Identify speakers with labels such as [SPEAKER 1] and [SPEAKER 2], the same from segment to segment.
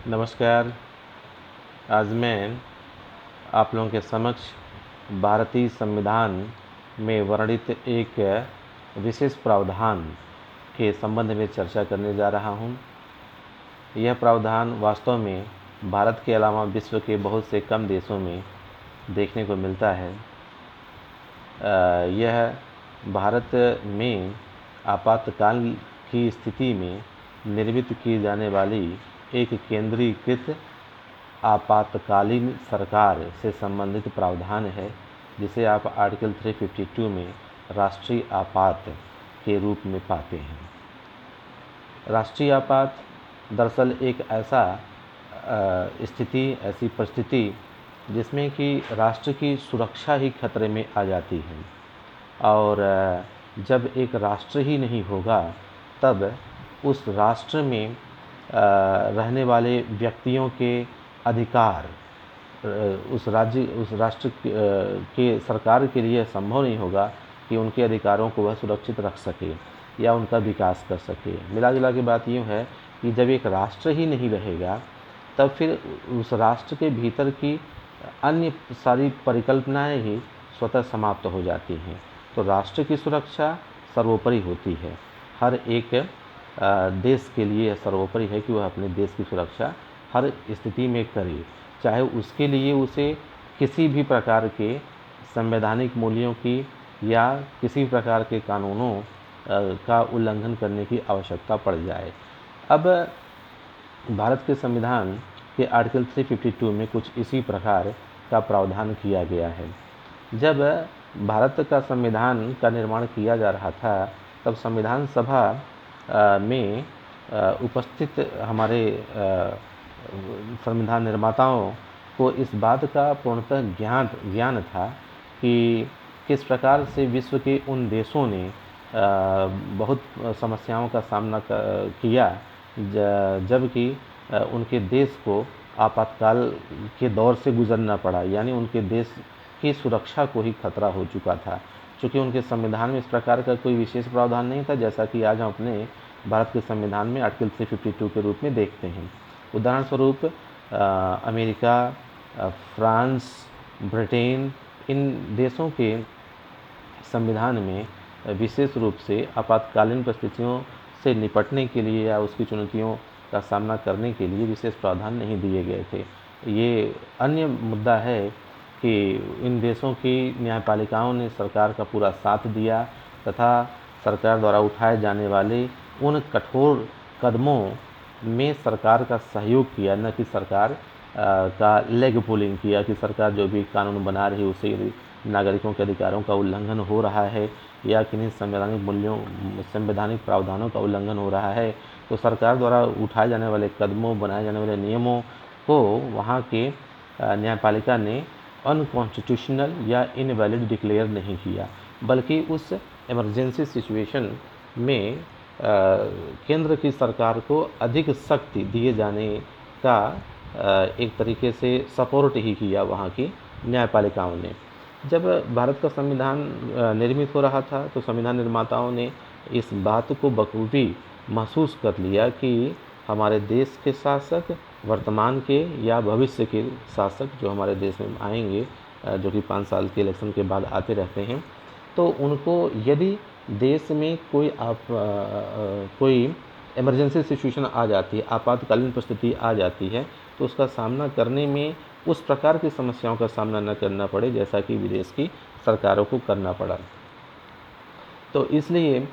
[SPEAKER 1] नमस्कार। आज मैं आप लोगों के समक्ष भारतीय संविधान में वर्णित एक विशेष प्रावधान के संबंध में चर्चा करने जा रहा हूं। यह प्रावधान वास्तव में भारत के अलावा विश्व के बहुत से कम देशों में देखने को मिलता है। यह भारत में आपातकाल की स्थिति में निर्मित की जाने वाली एक केंद्रीकृत आपातकालीन सरकार से संबंधित प्रावधान है, जिसे आप आर्टिकल 352 में राष्ट्रीय आपात के रूप में पाते हैं। राष्ट्रीय आपात दरअसल एक ऐसा स्थिति, ऐसी परिस्थिति जिसमें कि राष्ट्र की सुरक्षा ही खतरे में आ जाती है, और जब एक राष्ट्र ही नहीं होगा तब उस राष्ट्र में रहने वाले व्यक्तियों के अधिकार उस राष्ट्र के सरकार के लिए संभव नहीं होगा कि उनके अधिकारों को वह सुरक्षित रख सके या उनका विकास कर सके। मिला जुला के बात यूँ है कि जब एक राष्ट्र ही नहीं रहेगा तब फिर उस राष्ट्र के भीतर की अन्य सारी परिकल्पनाएं ही स्वतः समाप्त हो जाती हैं। तो राष्ट्र की सुरक्षा सर्वोपरि होती है। हर एक देश के लिए सर्वोपरि है कि वह अपने देश की सुरक्षा हर स्थिति में करे, चाहे उसके लिए उसे किसी भी प्रकार के संवैधानिक मूल्यों की या किसी प्रकार के कानूनों का उल्लंघन करने की आवश्यकता पड़ जाए। अब भारत के संविधान के आर्टिकल 352 में कुछ इसी प्रकार का प्रावधान किया गया है। जब भारत का संविधान का निर्माण किया जा रहा था तब संविधान सभा में उपस्थित हमारे संविधान निर्माताओं को इस बात का पूर्णतः ज्ञान था कि किस प्रकार से विश्व के उन देशों ने बहुत समस्याओं का सामना किया जबकि उनके देश को आपातकाल के दौर से गुजरना पड़ा, यानी उनके देश की सुरक्षा को ही खतरा हो चुका था। चूँकि उनके संविधान में इस प्रकार का कोई विशेष प्रावधान नहीं था, जैसा कि आज हम अपने भारत के संविधान में आर्टिकल 352 के रूप में देखते हैं। उदाहरण स्वरूप अमेरिका, फ्रांस, ब्रिटेन, इन देशों के संविधान में विशेष रूप से आपातकालीन परिस्थितियों से निपटने के लिए या उसकी चुनौतियों का सामना करने के लिए विशेष प्रावधान नहीं दिए गए थे। ये अन्य मुद्दा है कि इन देशों की न्यायपालिकाओं ने सरकार का पूरा साथ दिया तथा सरकार द्वारा उठाए जाने वाले उन कठोर कदमों में सरकार का सहयोग किया, न कि सरकार का लेग पुलिंग किया कि सरकार जो भी कानून बना रही है उससे नागरिकों के अधिकारों का उल्लंघन हो रहा है या किन्हीं संवैधानिक प्रावधानों का उल्लंघन हो रहा है, तो सरकार द्वारा उठाए जाने वाले कदमों, बनाए जाने वाले नियमों को वहाँ के न्यायपालिका ने अनकॉन्स्टिट्यूशनल या इनवैलिड डिक्लेयर नहीं किया, बल्कि उस इमरजेंसी सिचुएशन में केंद्र की सरकार को अधिक शक्ति दिए जाने का एक तरीके से सपोर्ट ही किया वहाँ की न्यायपालिकाओं ने। जब भारत का संविधान निर्मित हो रहा था तो संविधान निर्माताओं ने इस बात को बखूबी महसूस कर लिया कि हमारे देश के शासक, वर्तमान के या भविष्य के शासक जो हमारे देश में आएंगे, जो कि 5 साल के इलेक्शन के बाद आते रहते हैं, तो उनको यदि देश में कोई इमरजेंसी सिचुएशन आ जाती है, आपातकालीन परिस्थिति आ जाती है, तो उसका सामना करने में उस प्रकार की समस्याओं का सामना न करना पड़े जैसा कि विदेश की सरकारों को करना पड़ा। तो इसलिए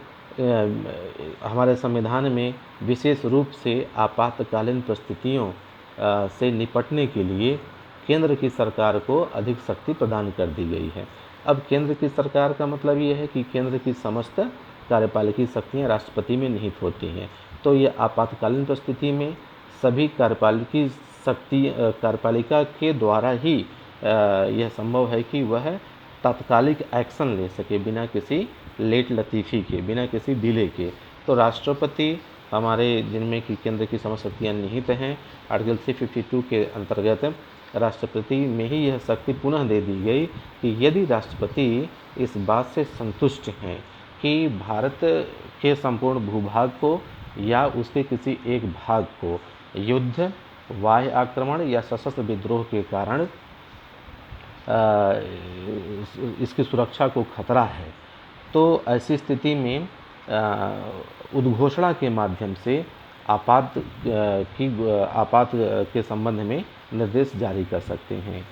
[SPEAKER 1] हमारे संविधान में विशेष रूप से आपातकालीन परिस्थितियों से निपटने के लिए केंद्र की सरकार को अधिक शक्ति प्रदान कर दी गई है। अब केंद्र की सरकार का मतलब ये है कि केंद्र की समस्त कार्यपालिकी शक्तियाँ राष्ट्रपति में निहित होती हैं। तो ये आपातकालीन परिस्थिति में सभी कार्यपालिका के द्वारा ही यह संभव है कि वह तात्कालिक एक्शन ले सके बिना किसी लेट लतीफ़ी के, बिना किसी डिले के। तो राष्ट्रपति हमारे जिनमें कि केंद्र की समस्त शक्तियाँ निहित हैं, आर्टिकल 352 के अंतर्गत राष्ट्रपति में ही यह शक्ति पुनः दे दी गई कि यदि राष्ट्रपति इस बात से संतुष्ट हैं कि भारत के संपूर्ण भूभाग को या उसके किसी एक भाग को युद्ध, बाह्य आक्रमण या सशस्त्र विद्रोह के कारण इसकी सुरक्षा को खतरा है, तो ऐसी स्थिति में उद्घोषणा के माध्यम से आपात के संबंध में निर्देश जारी कर सकते हैं।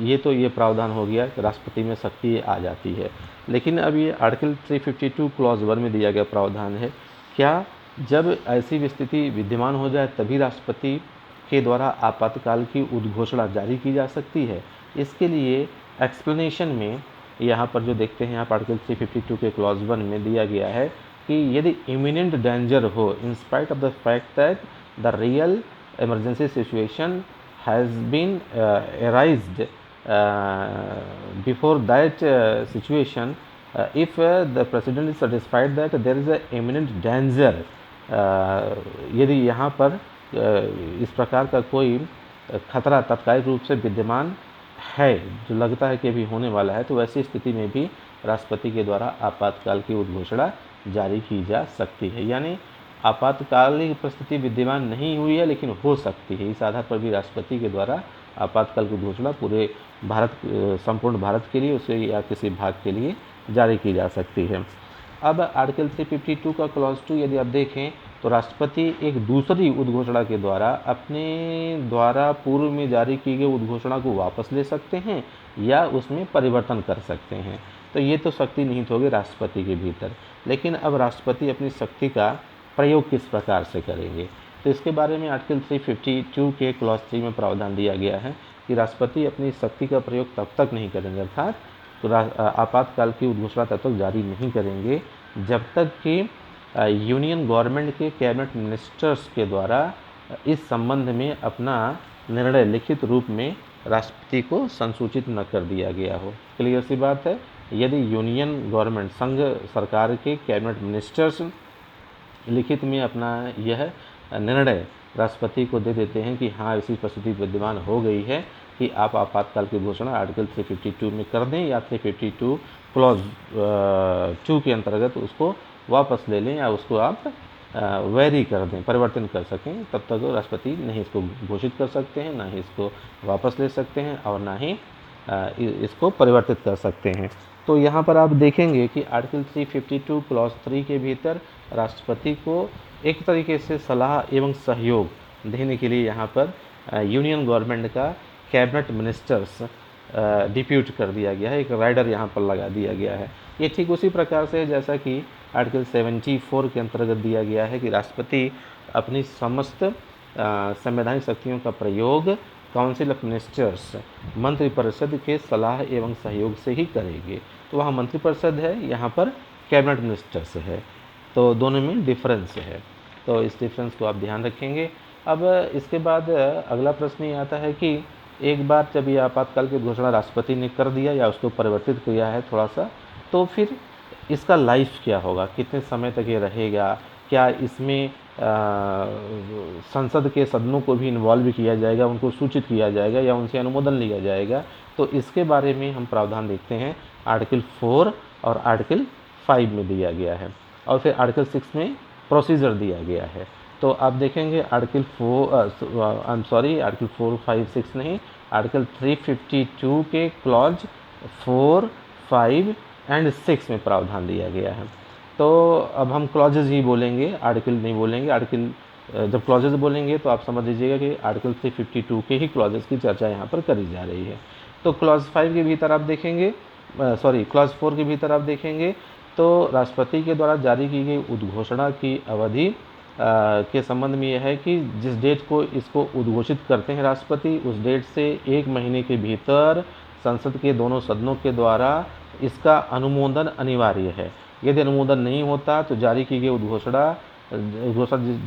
[SPEAKER 1] ये प्रावधान हो गया कि राष्ट्रपति में शक्ति आ जाती है। लेकिन अब ये आर्टिकल 352 क्लॉज 1 में दिया गया प्रावधान है, क्या जब ऐसी स्थिति विद्यमान हो जाए तभी राष्ट्रपति के द्वारा आपातकाल की उद्घोषणा जारी की जा सकती है? इसके लिए एक्सप्लेनेशन में यहाँ पर जो देखते हैं आप आर्टिकल 352 के क्लॉज 1 में दिया गया है कि यदि इमिनेंट डेंजर हो in spite of the fact that the real emergency situation has been arised before that situation, if the president is satisfied that there is a imminent danger, यदि यहाँ पर इस प्रकार का कोई खतरा तत्कालिक रूप से विद्यमान है जो लगता है कि अभी होने वाला है, तो वैसी स्थिति में भी राष्ट्रपति के द्वारा आपातकाल की उद्घोषणा जारी की जा सकती है। यानी आपातकालीन परिस्थिति विद्यमान नहीं हुई है लेकिन हो सकती है, इस आधार पर भी राष्ट्रपति के द्वारा आपातकाल की घोषणा पूरे भारत, संपूर्ण भारत के लिए उसे या किसी भाग के लिए जारी की जा सकती है। अब आर्टिकल 352 का क्लॉज 2 यदि आप देखें तो राष्ट्रपति एक दूसरी उद्घोषणा के द्वारा अपने द्वारा पूर्व में जारी की गई उद्घोषणा को वापस ले सकते हैं या उसमें परिवर्तन कर सकते हैं। तो ये तो शक्ति निहित होगी राष्ट्रपति के भीतर, लेकिन अब राष्ट्रपति अपनी शक्ति का प्रयोग किस प्रकार से करेंगे, तो इसके बारे में आर्टिकल 352 के क्लॉज 3 में प्रावधान दिया गया है कि राष्ट्रपति अपनी शक्ति का प्रयोग तब तक नहीं करेंगे, अर्थात आपातकाल की उद्घोषणा तब तक जारी नहीं करेंगे जब तक कि यूनियन गवर्नमेंट के कैबिनेट मिनिस्टर्स के द्वारा इस संबंध में अपना निर्णय लिखित रूप में राष्ट्रपति को संसूचित न कर दिया गया हो। क्लियर सी बात है, यदि यूनियन गवर्नमेंट संघ सरकार के कैबिनेट मिनिस्टर्स लिखित में अपना यह निर्णय राष्ट्रपति को दे देते हैं कि हाँ ऐसी परिस्थिति विद्यमान हो गई है कि आप आपातकाल की घोषणा आर्टिकल 352 में कर दें या 352 क्लॉज 2 के अंतर्गत उसको वापस ले लें या उसको आप वेरी कर दें, परिवर्तन कर सकें, तब तक राष्ट्रपति नहीं इसको घोषित कर सकते हैं, ना ही इसको वापस ले सकते हैं और ना ही इसको परिवर्तित कर सकते हैं। तो यहाँ पर आप देखेंगे कि आर्टिकल 352 क्लॉज 3 के भीतर राष्ट्रपति को एक तरीके से सलाह एवं सहयोग देने के लिए यहाँ पर यूनियन गवर्नमेंट का कैबिनेट मिनिस्टर्स डिप्यूट कर दिया गया है, एक राइडर यहाँ पर लगा दिया गया है। ये ठीक उसी प्रकार से जैसा कि आर्टिकल 74 के अंतर्गत दिया गया है कि राष्ट्रपति अपनी समस्त संवैधानिक शक्तियों का प्रयोग काउंसिल ऑफ मिनिस्टर्स मंत्रिपरिषद के सलाह एवं सहयोग से ही करेंगे। तो वहाँ मंत्रिपरिषद है, यहाँ पर कैबिनेट मिनिस्टर्स है, तो दोनों में डिफरेंस है, तो इस डिफरेंस को आप ध्यान रखेंगे। अब इसके बाद अगला प्रश्न ये आता है कि एक बार जब ये आपातकाल की घोषणा राष्ट्रपति ने कर दिया या उसको परिवर्तित किया है थोड़ा सा, तो फिर इसका लाइफ क्या होगा, कितने समय तक ये रहेगा, क्या इसमें संसद के सदनों को भी इन्वॉल्व किया जाएगा, उनको सूचित किया जाएगा या उनसे अनुमोदन लिया जाएगा, तो इसके बारे में हम प्रावधान देखते हैं आर्टिकल 4 और आर्टिकल 5 में दिया गया है, और फिर आर्टिकल 6 में प्रोसीजर दिया गया है। तो आप देखेंगे आर्टिकल 4, 5, 6 नहीं, आर्टिकल 352 के क्लॉज 4, 5 एंड 6 में प्रावधान दिया गया है। तो अब हम क्लॉजेज ही बोलेंगे, आर्टिकल नहीं बोलेंगे। आर्टिकल जब क्लॉजेज बोलेंगे तो आप समझ लीजिएगा कि आर्टिकल 352 के ही क्लॉजेज की चर्चा यहाँ पर करी जा रही है। तो क्लॉज 5 के भीतर आप देखेंगे, क्लॉज 4 के भीतर आप देखेंगे तो राष्ट्रपति के द्वारा जारी की गई उद्घोषणा की अवधि के संबंध में यह है कि जिस डेट को इसको उद्घोषित करते हैं राष्ट्रपति, उस डेट से 1 महीने के भीतर संसद के दोनों सदनों के द्वारा इसका अनुमोदन अनिवार्य है। यदि अनुमोदन नहीं होता तो जारी की गई उद्घोषणा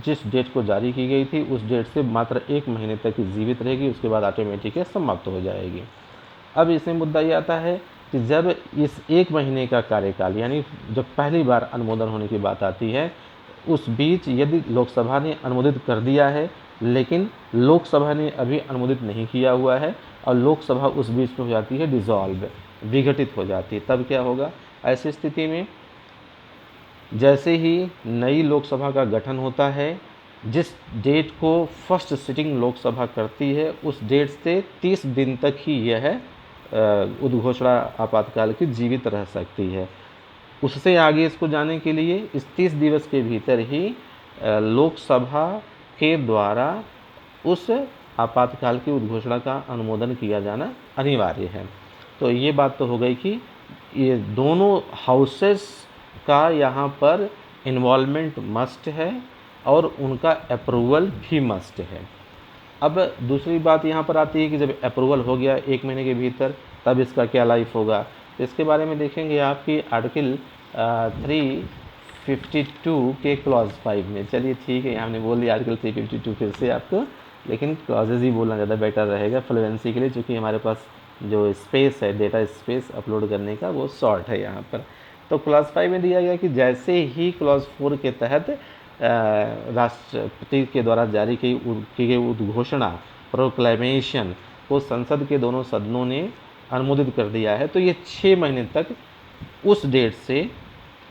[SPEAKER 1] जिस डेट को जारी की गई थी उस डेट से मात्र 1 महीने तक ही जीवित रहेगी, उसके बाद ऑटोमेटिक समाप्त हो जाएगी। अब इसमें मुद्दा ये आता है कि जब इस 1 महीने का कार्यकाल यानी जब पहली बार अनुमोदन होने की बात आती है, उस बीच यदि लोकसभा ने अनुमोदित कर दिया है लेकिन लोकसभा ने अभी अनुमोदित नहीं किया हुआ है और लोकसभा उस बीच में हो जाती है डिसॉल्व, विघटित हो जाती है, तब क्या होगा? ऐसी स्थिति में जैसे ही नई लोकसभा का गठन होता है, जिस डेट को फर्स्ट सिटिंग लोकसभा करती है उस डेट से 30 दिन तक ही यह उद्घोषणा आपातकाल की जीवित रह सकती है। उससे आगे इसको जाने के लिए इस 30 दिवस के भीतर ही लोकसभा के द्वारा उस आपातकाल की उद्घोषणा का अनुमोदन किया जाना अनिवार्य है। तो ये बात तो हो गई कि ये दोनों हाउसेस का यहाँ पर इन्वॉल्वमेंट मस्ट है और उनका अप्रूवल भी मस्ट है। अब दूसरी बात यहाँ पर आती है कि जब अप्रूवल हो गया 1 महीने के भीतर तब इसका क्या लाइफ होगा, तो इसके बारे में देखेंगे आपकी आर्टिकल 352 के क्लॉज 5 में। चलिए ठीक है, हमने बोल दिया आर्टिकल 352 फिर से आपको, लेकिन क्लॉजेज ही बोलना ज़्यादा बेटर रहेगा फ्लुएंसी के लिए, क्योंकि हमारे पास जो स्पेस है, डेटा स्पेस अपलोड करने का, वो शॉर्ट है यहाँ पर। तो क्लॉज 5 में दिया गया कि जैसे ही क्लॉज 4 के तहत राष्ट्रपति के द्वारा जारी की गई उद्घोषणा प्रोक्लेमेशन को संसद के दोनों सदनों ने अनुमोदित कर दिया है, तो ये 6 महीने तक उस डेट से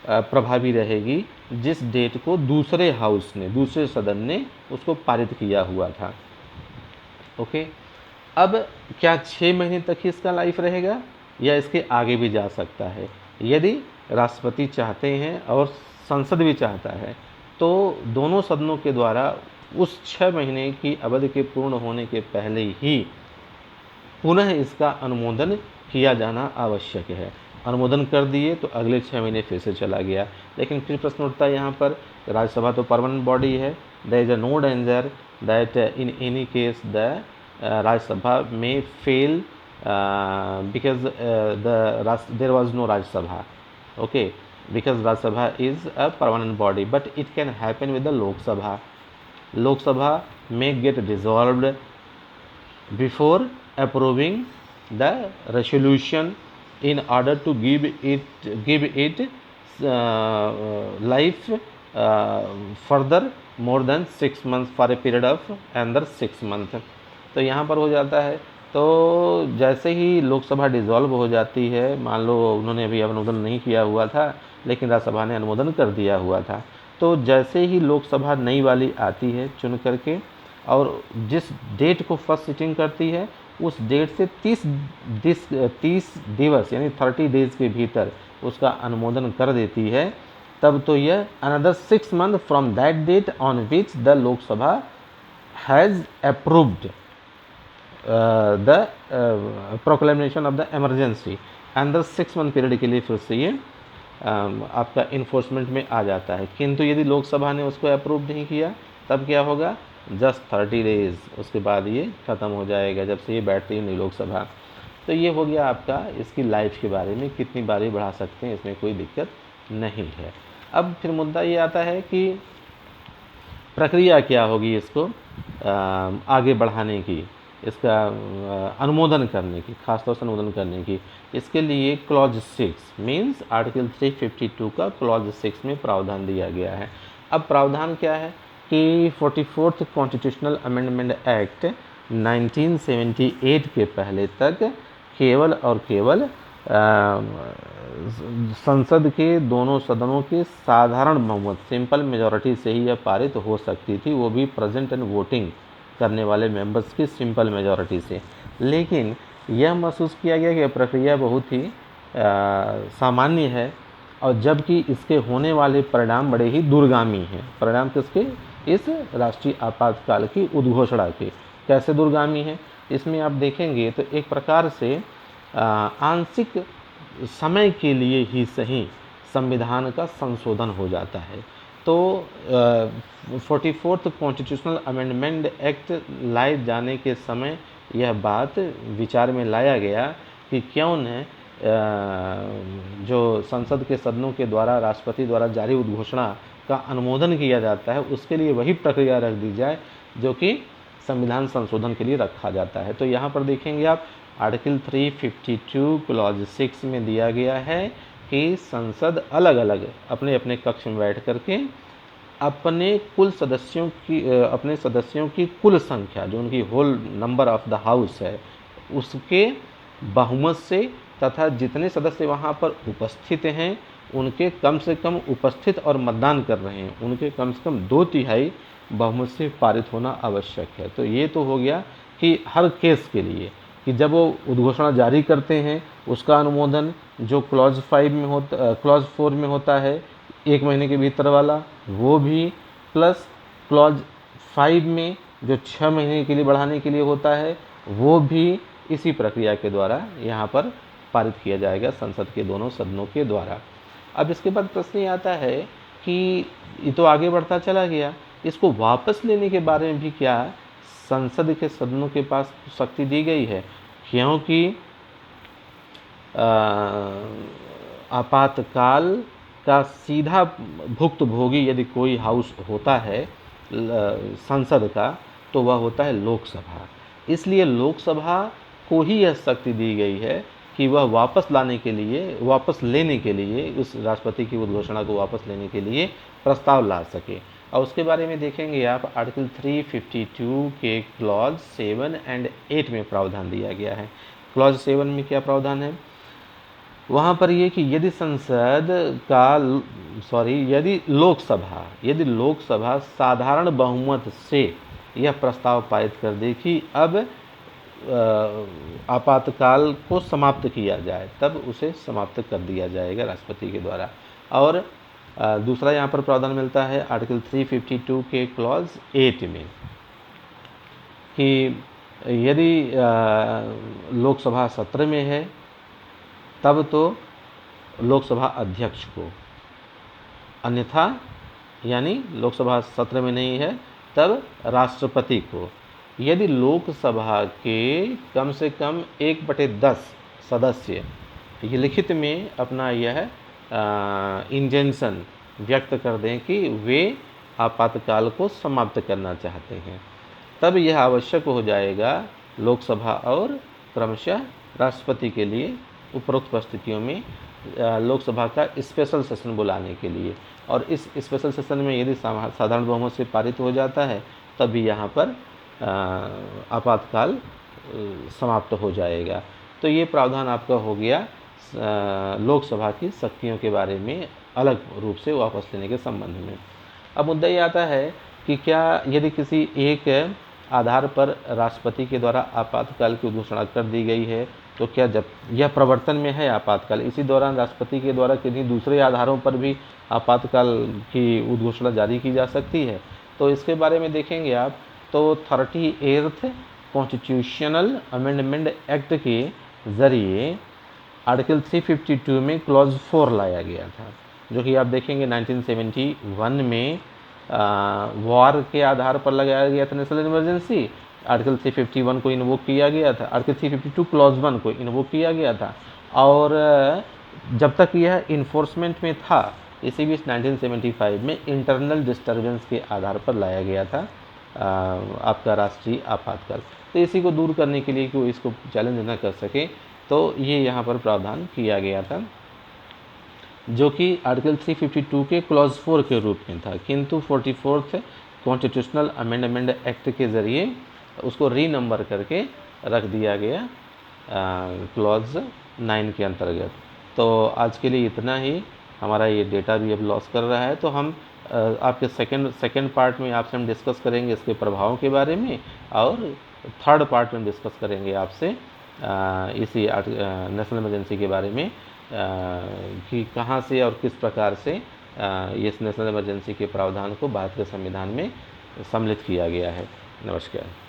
[SPEAKER 1] प्रभावी रहेगी जिस डेट को दूसरे हाउस ने, दूसरे सदन ने उसको पारित किया हुआ था। ओके, अब क्या 6 महीने तक ही इसका लाइफ रहेगा या इसके आगे भी जा सकता है? यदि राष्ट्रपति चाहते हैं और संसद भी चाहता है तो दोनों सदनों के द्वारा उस 6 महीने की अवधि के पूर्ण होने के पहले ही पुनः इसका अनुमोदन किया जाना आवश्यक है। अनुमोदन कर दिए तो अगले 6 महीने फिर से चला गया। लेकिन फिर प्रश्न उठता है यहाँ पर, राज्यसभा तो परमानेंट बॉडी है, there is a no danger that in any case the Rajya Sabha में fail because there was no Rajya Sabha. Okay, because Rajya Sabha is a permanent body, but it can happen with the Lok Sabha. Lok Sabha may get dissolved before approving the resolution in order to give it life further more than 6 months for a period of another 6 months। तो यहाँ पर हो जाता है, तो जैसे ही Lok Sabha dissolve हो जाती है, मान लो उन्होंने अभी अनुमोदन नहीं किया हुआ था लेकिन राज्यसभा ने अनुमोदन कर दिया हुआ था, तो जैसे ही लोकसभा नई वाली आती है चुन करके और जिस डेट को फर्स्ट सिटिंग करती है उस डेट से 30 दिवस यानी 30 डेज के भीतर उसका अनुमोदन कर देती है, तब तो यह another 6 month from that date on which the Lok Sabha has approved the proclamation of the emergency, अंदर 6 मंथ पीरियड के लिए फिर से ये आपका इन्फोर्समेंट में आ जाता है। किंतु यदि लोकसभा ने उसको अप्रूव नहीं किया तब क्या होगा, जस्ट 30 डेज, उसके बाद ये ख़त्म हो जाएगा जब से ये बैठती है नई लोकसभा। तो ये हो गया आपका इसकी लाइफ के बारे में, कितनी बारी बढ़ा सकते हैं इसमें कोई दिक्कत नहीं है। अब फिर मुद्दा ये आता है कि प्रक्रिया क्या होगी इसको आगे बढ़ाने की, इसका अनुमोदन करने की, खासतौर से अनुमोदन करने की। इसके लिए क्लॉज 6 मीन्स आर्टिकल 352 का क्लॉज 6 में प्रावधान दिया गया है। अब प्रावधान क्या है कि 44th कॉन्स्टिट्यूशनल अमेंडमेंट एक्ट 1978 के पहले तक केवल और केवल संसद के दोनों सदनों के साधारण बहुमत, सिंपल मेजॉरिटी से ही यह पारित हो सकती थी, वो भी प्रेजेंट एंड वोटिंग करने वाले मेंबर्स की सिंपल मेजॉरिटी से। लेकिन यह महसूस किया गया कि प्रक्रिया बहुत ही सामान्य है और जबकि इसके होने वाले परिणाम बड़े ही दूरगामी हैं। परिणाम किसके? इस राष्ट्रीय आपातकाल की उद्घोषणा के। कैसे दूरगामी है इसमें आप देखेंगे तो एक प्रकार से आंशिक समय के लिए ही सही संविधान का संशोधन हो जाता है। तो 44th कॉन्स्टिट्यूशनल अमेंडमेंट एक्ट लाए जाने के समय यह बात विचार में लाया गया कि क्यों न जो संसद के सदनों के द्वारा राष्ट्रपति द्वारा जारी उद्घोषणा का अनुमोदन किया जाता है उसके लिए वही प्रक्रिया रख दी जाए जो कि संविधान संशोधन के लिए रखा जाता है। तो यहाँ पर देखेंगे आप आर्टिकल 352 क्लॉज 6 में दिया गया है कि संसद अलग अलग अपने अपने कक्ष में बैठ करके अपने सदस्यों की कुल संख्या, जो उनकी whole number of the house है, उसके बहुमत से तथा जितने सदस्य वहाँ पर उपस्थित हैं उनके कम से कम उपस्थित और मतदान कर रहे हैं, उनके कम से कम 2/3 बहुमत से पारित होना आवश्यक है। तो ये तो हो गया कि हर केस के लिए कि जब वो उद्घोषणा जारी करते हैं उसका अनुमोदन जो क्लॉज 5 में होता, क्लॉज 4 में होता है 1 महीने के भीतर वाला वो भी, प्लस क्लॉज 5 में जो 6 महीने के लिए बढ़ाने के लिए होता है वो भी इसी प्रक्रिया के द्वारा यहाँ पर पारित किया जाएगा संसद के दोनों सदनों के द्वारा। अब इसके बाद प्रश्न ये आता है कि ये तो आगे बढ़ता चला गया, इसको वापस लेने के बारे में भी क्या संसद के सदनों के पास शक्ति दी गई है, क्योंकि आपातकाल का सीधा भुक्तभोगी यदि कोई हाउस होता है संसद का तो वह होता है लोकसभा। इसलिए लोकसभा को ही यह शक्ति दी गई है कि वह वापस लेने के लिए उस राष्ट्रपति की उद्घोषणा को वापस लेने के लिए प्रस्ताव ला सके। और उसके बारे में देखेंगे आप आर्टिकल 352 के क्लॉज 7 एंड 8 में प्रावधान दिया गया है। क्लॉज 7 में क्या प्रावधान है, वहाँ पर ये कि यदि लोकसभा साधारण बहुमत से यह प्रस्ताव पारित कर दे कि अब आपातकाल को समाप्त किया जाए, तब उसे समाप्त कर दिया जाएगा राष्ट्रपति के द्वारा। और दूसरा यहाँ पर प्रावधान मिलता है आर्टिकल 352 के क्लॉज 8 में कि यदि लोकसभा सत्र में है तब तो लोकसभा अध्यक्ष को, अन्यथा यानी लोकसभा सत्र में नहीं है तब राष्ट्रपति को। यदि लोकसभा के कम से कम 1/10 सदस्य ये लिखित में अपना यह इंटेंशन व्यक्त कर दें कि वे आपातकाल को समाप्त करना चाहते हैं, तब यह आवश्यक हो जाएगा लोकसभा और क्रमशः राष्ट्रपति के लिए उपरोक्त परिस्थितियों में लोकसभा का स्पेशल सेशन बुलाने के लिए। और इस स्पेशल सेशन में यदि साधारण बहुमत से पारित हो जाता है तभी यहाँ पर आपातकाल समाप्त हो जाएगा। तो ये प्रावधान आपका हो गया लोकसभा की शक्तियों के बारे में अलग रूप से वापस लेने के संबंध में। अब मुद्दा ये आता है कि क्या यदि किसी एक आधार पर राष्ट्रपति के द्वारा आपातकाल की घोषणा कर दी गई है तो क्या जब यह प्रवर्तन में है आपातकाल, इसी दौरान राष्ट्रपति के द्वारा किन्हीं दूसरे आधारों पर भी आपातकाल की उद्घोषणा जारी की जा सकती है। तो इसके बारे में देखेंगे आप तो 38th कॉन्स्टिट्यूशनल अमेंडमेंट एक्ट के ज़रिए आर्टिकल 352 में क्लॉज 4 लाया गया था, जो कि आप देखेंगे 1971 में वॉर के आधार पर लगाया गया था नेशनल इमरजेंसी। आर्टिकल 351 को इन्वोक किया गया था, आर्टिकल 352 क्लॉज 1 को इन्वोक किया गया था, और जब तक यह इन्फोर्समेंट में था इसी बीच 1975 में इंटरनल डिस्टर्बेंस के आधार पर लाया गया था आपका राष्ट्रीय आपातकाल। तो इसी को दूर करने के लिए कि वो इसको चैलेंज न कर सके तो ये यहाँ पर प्रावधान किया गया था, जो कि आर्टिकल 352 के क्लॉज 4 के रूप में था, किंतु 44th कॉन्स्टिट्यूशनल अमेंडमेंट एक्ट के ज़रिए उसको रीनंबर करके रख दिया गया क्लॉज 9 के अंतर्गत। तो आज के लिए इतना ही। हमारा ये डेटा भी अब लॉस कर रहा है, तो हम आपके सेकंड पार्ट में आपसे हम डिस्कस करेंगे इसके प्रभावों के बारे में, और थर्ड पार्ट में डिस्कस करेंगे आपसे इसी नेशनल इमरजेंसी के बारे में कि कहाँ से और किस प्रकार से इस नेशनल इमरजेंसी के प्रावधान को भारत के संविधान में सम्मिलित किया गया है। नमस्कार।